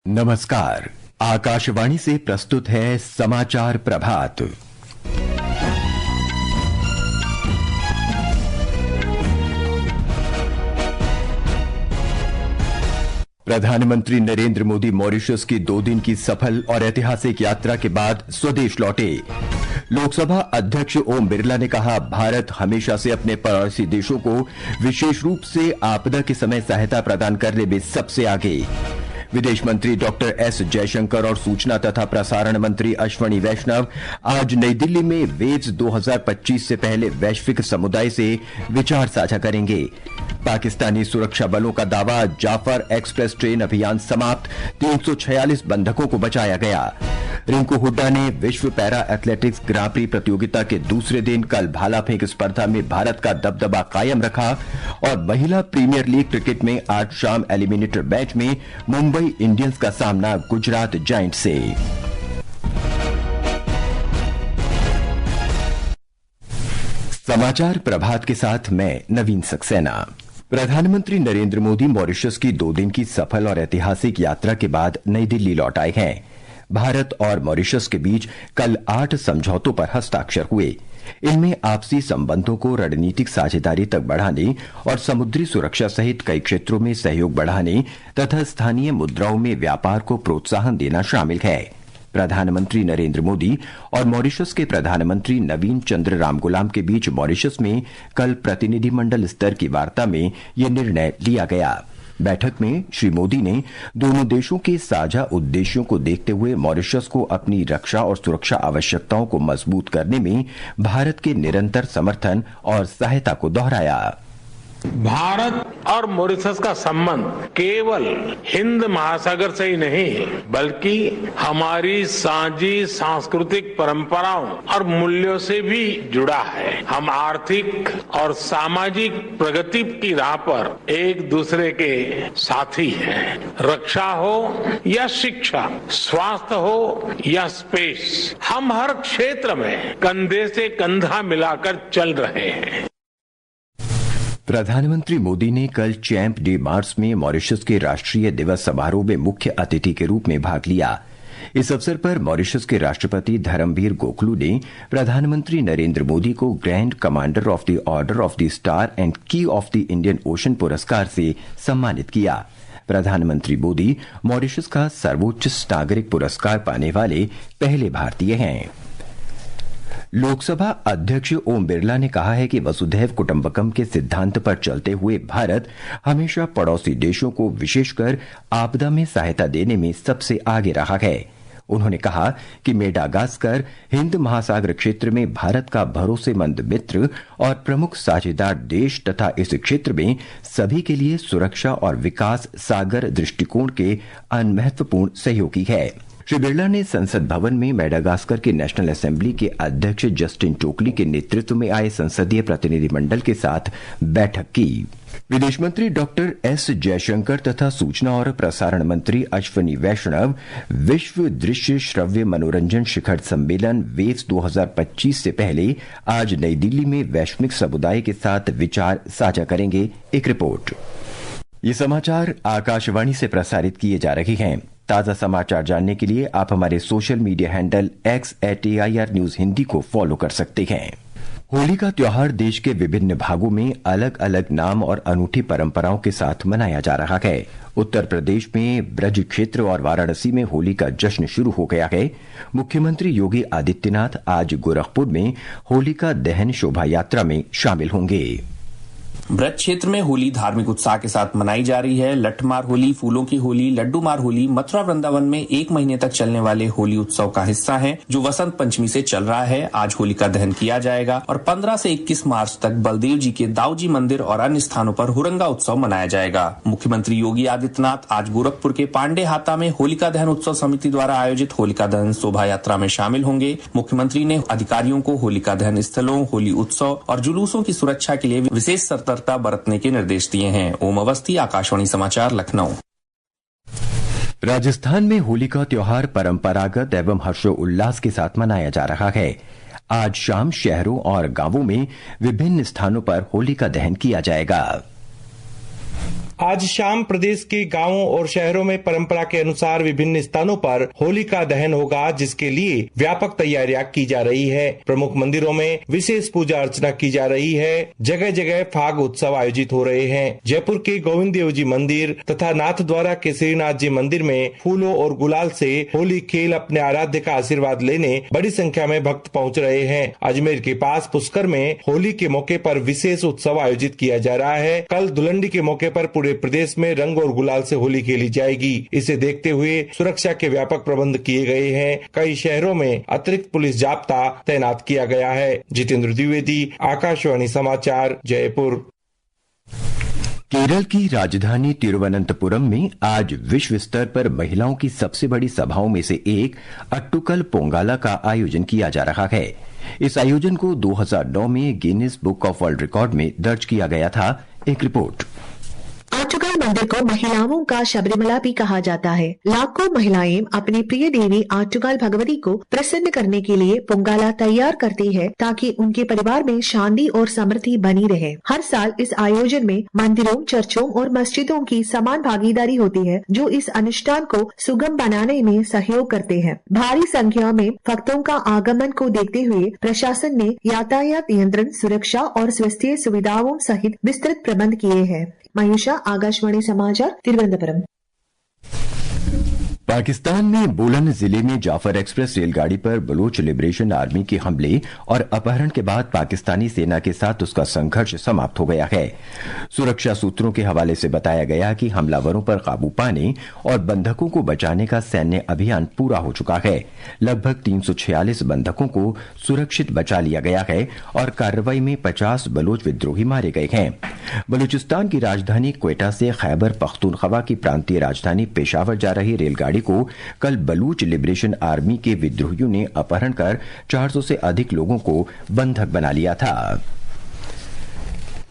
नमस्कार। आकाशवाणी से प्रस्तुत है समाचार प्रभात। प्रधानमंत्री नरेंद्र मोदी मॉरिशस की 2 दिन की सफल और ऐतिहासिक यात्रा के बाद स्वदेश लौटे। लोकसभा अध्यक्ष ओम बिरला ने कहा, भारत हमेशा से अपने पड़ोसी देशों को विशेष रूप से आपदा के समय सहायता प्रदान करने में सबसे आगे। विदेश मंत्री डॉक्टर एस जयशंकर और सूचना तथा प्रसारण मंत्री अश्विनी वैष्णव आज नई दिल्ली में वेव्स 2025 से पहले वैश्विक समुदाय से विचार साझा करेंगे। पाकिस्तानी सुरक्षा बलों का दावा, जाफर एक्सप्रेस ट्रेन अभियान समाप्त, 346 बंधकों को बचाया गया। रिंकू हुड्डा ने विश्व पैरा एथलेटिक्स ग्रां प्री प्रतियोगिता के दूसरे दिन कल भाला फेंक स्पर्धा में भारत का दबदबा कायम रखा और महिला प्रीमियर लीग क्रिकेट में आज शाम एलिमिनेटर मैच में मुंबई इंडियंस का सामना गुजरात जायंट्स से। समाचार प्रभात के साथ मैं नवीन सक्सेना। प्रधानमंत्री नरेंद्र मोदी मॉरिशस की 2 दिन की सफल और ऐतिहासिक यात्रा के बाद नई दिल्ली लौट आए हैं। भारत और मॉरिशस के बीच कल 8 समझौतों पर हस्ताक्षर हुए। इनमें आपसी संबंधों को रणनीतिक साझेदारी तक बढ़ाने और समुद्री सुरक्षा सहित कई क्षेत्रों में सहयोग बढ़ाने तथा स्थानीय मुद्राओं में व्यापार को प्रोत्साहन देना शामिल है। प्रधानमंत्री नरेंद्र मोदी और मॉरिशस के प्रधानमंत्री नवीन चंद्र रामगुलाम के बीच मॉरिशस में कल प्रतिनिधिमंडल स्तर की वार्ता में यह निर्णय लिया गया। बैठक में श्री मोदी ने दोनों देशों के साझा उद्देश्यों को देखते हुए मॉरिशस को अपनी रक्षा और सुरक्षा आवश्यकताओं को मजबूत करने में भारत के निरंतर समर्थन और सहायता को दोहराया। भारत और मॉरिशस का संबंध केवल हिंद महासागर से ही नहीं बल्कि हमारी साझी सांस्कृतिक परंपराओं और मूल्यों से भी जुड़ा है। हम आर्थिक और सामाजिक प्रगति की राह पर एक दूसरे के साथी हैं। रक्षा हो या शिक्षा, स्वास्थ्य हो या स्पेस, हम हर क्षेत्र में कंधे से कंधा मिलाकर चल रहे हैं। प्रधानमंत्री मोदी ने कल चैंप डे मार्च में मॉरिशस के राष्ट्रीय दिवस समारोह में मुख्य अतिथि के रूप में भाग लिया। इस अवसर पर मॉरिशस के राष्ट्रपति धर्मवीर गोखलू ने प्रधानमंत्री नरेंद्र मोदी को grand commander of the order of the star and की ऑफ द इंडियन ओशन पुरस्कार से सम्मानित किया। प्रधानमंत्री मोदी मॉरिशस का सर्वोच्च नागरिक पुरस्कार पाने वाले पहले भारतीय हैं। लोकसभा अध्यक्ष ओम बिरला ने कहा है कि वसुधैव कुटुंबकम के सिद्धांत पर चलते हुए भारत हमेशा पड़ोसी देशों को विशेषकर आपदा में सहायता देने में सबसे आगे रहा है। उन्होंने कहा कि मेडागास्कर हिंद महासागर क्षेत्र में भारत का भरोसेमंद मित्र और प्रमुख साझेदार देश तथा इस क्षेत्र में सभी के लिए सुरक्षा और विकास सागर दृष्टिकोण के महत्वपूर्ण सहयोगी है। श्री बिरला ने संसद भवन में मेडागास्कर के नेशनल असेंबली के अध्यक्ष जस्टिन टोकली के नेतृत्व में आए संसदीय प्रतिनिधिमंडल के साथ बैठक की। विदेश मंत्री डॉक्टर एस जयशंकर तथा सूचना और प्रसारण मंत्री अश्विनी वैष्णव विश्व दृश्य श्रव्य मनोरंजन शिखर सम्मेलन वेव्स 2025 से पहले आज नई दिल्ली में वैश्विक समुदाय के साथ विचार साझा करेंगे। एक रिपोर्ट। ये समाचार आकाशवाणी से प्रसारित किए जा रहे हैं। ताजा समाचार जानने के लिए आप हमारे social media handle x@AIR news Hindi को फॉलो कर सकते हैं। होली का त्योहार देश के विभिन्न भागों में अलग अलग नाम और अनूठी परंपराओं के साथ मनाया जा रहा है। उत्तर प्रदेश में ब्रज क्षेत्र और वाराणसी में होली का जश्न शुरू हो गया है। मुख्यमंत्री योगी आदित्यनाथ आज गोरखपुर में होलिका दहन शोभा यात्रा में शामिल होंगे। ब्रज क्षेत्र में होली धार्मिक उत्साह के साथ मनाई जा रही है। लठमार होली, फूलों की होली, लड्डू मार होली मथुरा वृंदावन में 1 महीने तक चलने वाले होली उत्सव का हिस्सा है, जो वसंत पंचमी से चल रहा है। आज होली का दहन किया जाएगा और 15 से 21 मार्च तक बलदेव जी के दाऊजी मंदिर और अन्य स्थानों पर हुरंगा उत्सव मनाया जाएगा। मुख्यमंत्री योगी आदित्यनाथ आज गोरखपुर के पांडे हाता में होलिका दहन उत्सव समिति द्वारा आयोजित होलिका दहन शोभा यात्रा में शामिल होंगे। मुख्यमंत्री ने अधिकारियों को होलिका दहन स्थलों, होली उत्सव और जुलूसों की सुरक्षा के लिए विशेष बरतने के निर्देश दिए हैं। ओम अवस्थी, आकाशवाणी समाचार, लखनऊ। राजस्थान में होली का त्योहार परंपरागत एवं हर्षोल्लास के साथ मनाया जा रहा है। आज शाम शहरों और गांवों में विभिन्न स्थानों पर होली का दहन किया जाएगा। आज शाम प्रदेश के गांवों और शहरों में परंपरा के अनुसार विभिन्न स्थानों पर होली का दहन होगा, जिसके लिए व्यापक तैयारियां की जा रही है। प्रमुख मंदिरों में विशेष पूजा अर्चना की जा रही है। जगह जगह फाग उत्सव आयोजित हो रहे हैं। जयपुर के गोविंद देव जी मंदिर तथा नाथद्वारा के श्रीनाथ जी मंदिर में फूलों और गुलाल से होली खेल अपने आराध्य का आशीर्वाद लेने बड़ी संख्या में भक्त पहुंच रहे हैं। अजमेर के पास पुष्कर में होली के मौके पर विशेष उत्सव आयोजित किया जा रहा है। कल धुलंडी के मौके पर पूरे प्रदेश में रंग और गुलाल से होली खेली जाएगी। इसे देखते हुए सुरक्षा के व्यापक प्रबंध किए गए हैं। कई शहरों में अतिरिक्त पुलिस जाब्ता तैनात किया गया है। जितेंद्र द्विवेदी, आकाशवाणी समाचार, जयपुर। केरल की राजधानी तिरुवनंतपुरम में आज विश्व स्तर पर महिलाओं की सबसे बड़ी सभाओं में से एक अट्टुकल पोंगाला का आयोजन किया जा रहा है। इस आयोजन को 2009 में Guinness book of world record में दर्ज किया गया था। एक रिपोर्ट। आट्टुकल मंदिर को महिलाओं का शबरीमला भी कहा जाता है। लाखों महिलाएं अपनी प्रिय देवी आट्टुकल भगवती को प्रसन्न करने के लिए पोंगाला तैयार करती है, ताकि उनके परिवार में शांति और समृद्धि बनी रहे। हर साल इस आयोजन में मंदिरों, चर्चों और मस्जिदों की समान भागीदारी होती है, जो इस अनुष्ठान को सुगम बनाने में सहयोग करते हैं। भारी संख्या में भक्तों का आगमन को देखते हुए प्रशासन ने यातायात नियंत्रण, सुरक्षा और स्वास्थ्य सुविधाओं सहित विस्तृत प्रबंध किए हैं। मयूषा, आकाशवाणी समाचार, तिरुवनंतपुरम। पाकिस्तान में बोलन जिले में जाफर एक्सप्रेस रेलगाड़ी पर बलूच लिबरेशन आर्मी के हमले और अपहरण के बाद पाकिस्तानी सेना के साथ उसका संघर्ष समाप्त हो गया है। सुरक्षा सूत्रों के हवाले से बताया गया कि हमलावरों पर काबू पाने और बंधकों को बचाने का सैन्य अभियान पूरा हो चुका है। लगभग 346 बंधकों को सुरक्षित बचा लिया गया है और कार्रवाई में 50 बलोच विद्रोही मारे गए हैं। बलूचिस्तान की राजधानी क्वेटा से खैबर पख्तूनख्वा की प्रांतीय राजधानी पेशावर जा रही रेलगाड़ी को कल बलूच लिबरेशन आर्मी के विद्रोहियों ने अपहरण कर 400 से अधिक लोगों को बंधक बना लिया था।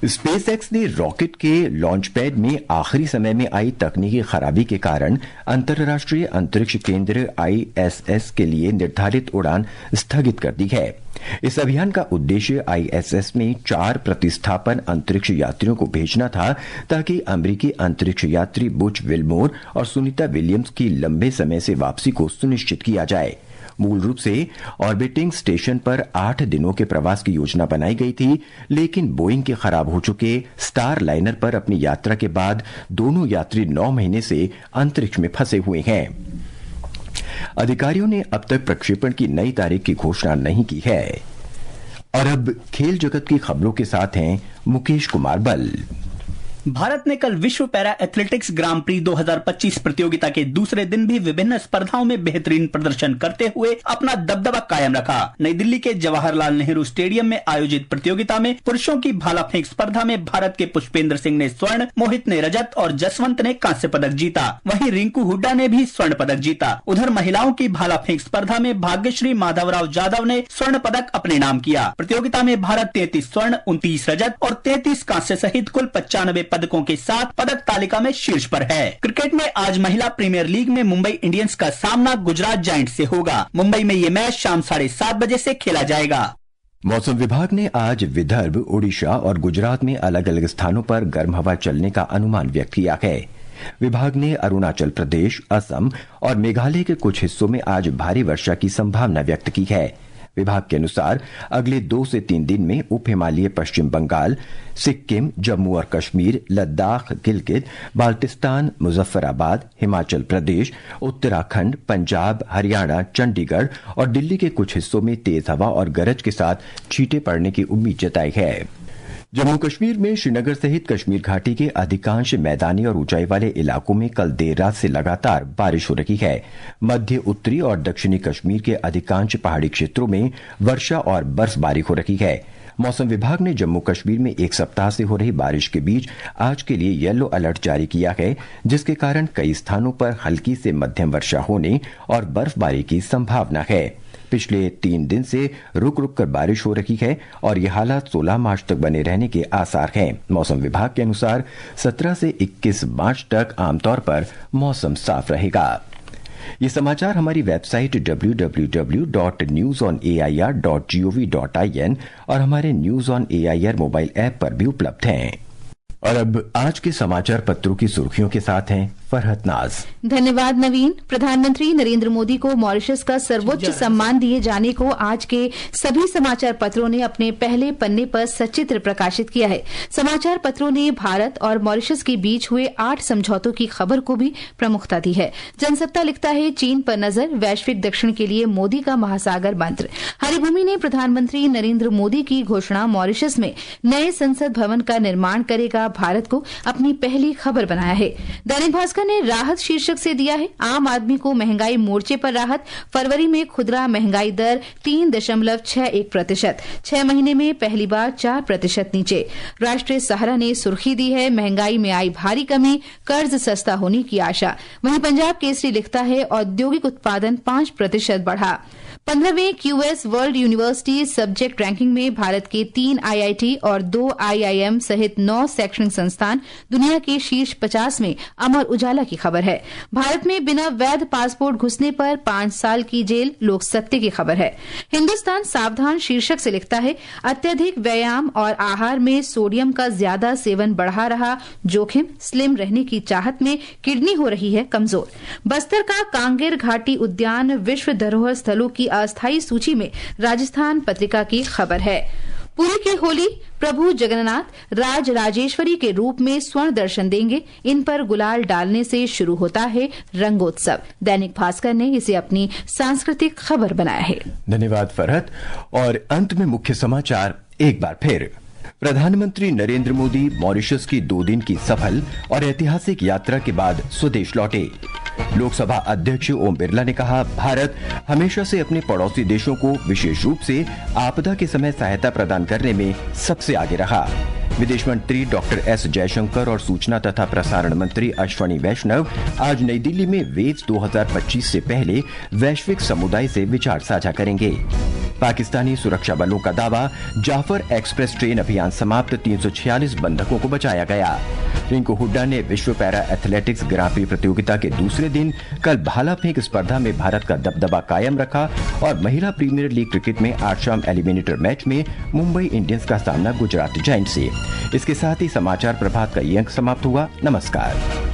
स्पेस एक्स ने रॉकेट के लॉन्च पैड में आखिरी समय में आई तकनीकी खराबी के कारण अंतर्राष्ट्रीय अंतरिक्ष केंद्र ISS के लिए निर्धारित उड़ान स्थगित कर दी है। इस अभियान का उद्देश्य ISS में 4 प्रतिस्थापन अंतरिक्ष यात्रियों को भेजना था, ताकि अमेरिकी अंतरिक्ष यात्री बुच विल्मोर और सुनीता विलियम्स की लंबे समय से वापसी को सुनिश्चित किया जाए। मूल रूप से ऑर्बिटिंग स्टेशन पर 8 दिनों के प्रवास की योजना बनाई गई थी, लेकिन बोइंग के खराब हो चुके स्टार लाइनर पर अपनी यात्रा के बाद दोनों यात्री 9 महीने से अंतरिक्ष में फंसे हुए हैं। अधिकारियों ने अब तक प्रक्षेपण की नई तारीख की घोषणा नहीं की है। और अब खेल जगत की खबरों के साथ हैं मुकेश कुमार बल। भारत ने कल विश्व पैरा एथलेटिक्स ग्रां प्री 2025 प्रतियोगिता के दूसरे दिन भी विभिन्न स्पर्धाओं में बेहतरीन प्रदर्शन करते हुए अपना दबदबा कायम रखा। नई दिल्ली के जवाहरलाल नेहरू स्टेडियम में आयोजित प्रतियोगिता में पुरुषों की भाला फेंक स्पर्धा में भारत के पुष्पेंद्र सिंह ने स्वर्ण, मोहित ने रजत और जसवंत ने कांस्य पदक जीता। वहीं रिंकू हुड्डा ने भी स्वर्ण पदक जीता। उधर महिलाओं की भाला फेंक स्पर्धा में भाग्यश्री माधवराव जाधव ने स्वर्ण पदक अपने नाम किया। प्रतियोगिता में भारत 33 स्वर्ण, 29 रजत और 33 कांस्य सहित कुल 95 पदकों के साथ पदक तालिका में शीर्ष पर है। क्रिकेट में आज महिला प्रीमियर लीग में मुंबई इंडियंस का सामना गुजरात जायंट्स से होगा। मुंबई में ये मैच शाम 7:30 बजे से खेला जाएगा। मौसम विभाग ने आज विदर्भ, ओडिशा और गुजरात में अलग अलग स्थानों पर गर्म हवा चलने का अनुमान व्यक्त किया है। विभाग ने अरुणाचल प्रदेश, असम और मेघालय के कुछ हिस्सों में आज भारी वर्षा की संभावना व्यक्त की है। विभाग के अनुसार अगले 2 से 3 दिन में उप हिमालय पश्चिम बंगाल, सिक्किम, जम्मू और कश्मीर, लद्दाख, गिलगित, बाल्टिस्तान, मुजफ्फराबाद, हिमाचल प्रदेश, उत्तराखंड, पंजाब, हरियाणा, चंडीगढ़ और दिल्ली के कुछ हिस्सों में तेज हवा और गरज के साथ छींटे पड़ने की उम्मीद जताई है। जम्मू कश्मीर में श्रीनगर सहित कश्मीर घाटी के अधिकांश मैदानी और ऊंचाई वाले इलाकों में कल देर रात से लगातार बारिश हो रही है। मध्य, उत्तरी और दक्षिणी कश्मीर के अधिकांश पहाड़ी क्षेत्रों में वर्षा और बर्फबारी हो रही है। मौसम विभाग ने जम्मू कश्मीर में 1 सप्ताह से हो रही बारिश के बीच आज के लिए येलो अलर्ट जारी किया है, जिसके कारण कई स्थानों पर हल्की से मध्यम वर्षा होने और बर्फबारी की संभावना है। पिछले 3 दिन से रुक रुक कर बारिश हो रही है और ये हालात 16 मार्च तक बने रहने के आसार हैं। मौसम विभाग के अनुसार 17 से 21 मार्च तक आमतौर पर मौसम साफ रहेगा। ये समाचार हमारी वेबसाइट www.newsonair.gov.in और हमारे news on AIR mobile app पर भी उपलब्ध हैं। और अब आज के समाचार पत्रों की सुर्खियों के साथ हैं फरहत नाज। धन्यवाद नवीन। प्रधानमंत्री नरेंद्र मोदी को मॉरिशस का सर्वोच्च सम्मान दिए जाने को आज के सभी समाचार पत्रों ने अपने पहले पन्ने पर सचित्र प्रकाशित किया है। समाचार पत्रों ने भारत और मॉरिशस के बीच हुए 8 समझौतों की खबर को भी प्रमुखता दी है। जनसत्ता लिखता है, चीन पर नजर, वैश्विक दक्षिण के लिए मोदी का महासागर मंत्र। हरिभूमि ने प्रधानमंत्री नरेंद्र मोदी की घोषणा, मॉरिशस में नए संसद भवन का निर्माण करेगा, भारत को अपनी पहली खबर बनाया है। दैनिक भास्कर ने राहत शीर्षक से दिया है, आम आदमी को महंगाई मोर्चे पर राहत, फरवरी में खुदरा महंगाई दर 3.61%, 6 महीने में पहली बार 4% नीचे। राष्ट्रीय सहारा ने सुर्खी दी है, महंगाई में आई भारी कमी, कर्ज सस्ता होने की आशा। वहीं पंजाब केसरी लिखता है, औद्योगिक उत्पादन 5% बढ़ा। 15वें QS world university subject ranking में भारत के 3 IIT और 2 IIM सहित 9 शैक्षणिक संस्थान दुनिया के शीर्ष 50 में। अमर उजाला की खबर है, भारत में बिना वैध पासपोर्ट घुसने पर 5 साल की जेल, लोक सत्य की खबर है। हिंदुस्तान सावधान शीर्षक से लिखता है, अत्यधिक व्यायाम और आहार में सोडियम का ज्यादा सेवन बढ़ा रहा जोखिम, स्लिम रहने की चाहत में किडनी हो रही है कमजोर। बस्तर का कांगेर घाटी उद्यान विश्व धरोहर स्थलों की अस्थायी सूची में, राजस्थान पत्रिका की खबर है। पुरी की होली, प्रभु जगन्नाथ राज राजेश्वरी के रूप में स्वर्ण दर्शन देंगे, इन पर गुलाल डालने से शुरू होता है रंगोत्सव। दैनिक भास्कर ने इसे अपनी सांस्कृतिक खबर बनाया है। धन्यवाद फरहत। और अंत में मुख्य समाचार एक बार फिर। प्रधानमंत्री नरेंद्र मोदी मॉरिशस की 2 दिन की सफल और ऐतिहासिक यात्रा के बाद स्वदेश लौटे। लोकसभा अध्यक्ष ओम बिरला ने कहा, भारत हमेशा से अपने पड़ोसी देशों को विशेष रूप से आपदा के समय सहायता प्रदान करने में सबसे आगे रहा। विदेश मंत्री डॉक्टर एस जयशंकर और सूचना तथा प्रसारण मंत्री अश्वनी वैष्णव आज नई दिल्ली में वेव्स 2025 से पहले वैश्विक समुदाय से विचार साझा करेंगे। पाकिस्तानी सुरक्षा बलों का दावा, जाफर एक्सप्रेस ट्रेन अभियान समाप्त, 346 बंधकों को बचाया गया। रिंकू हुड्डा ने विश्व पैरा एथलेटिक्स ग्रां प्री प्रतियोगिता के दूसरे दिन कल भाला फेंक स्पर्धा में भारत का दबदबा कायम रखा और महिला प्रीमियर लीग क्रिकेट में आज शाम एलिमिनेटर मैच में मुंबई इंडियंस का सामना गुजरात जायंट्स से। इसके साथ ही समाचार प्रभात का ये अंक समाप्त हुआ। नमस्कार।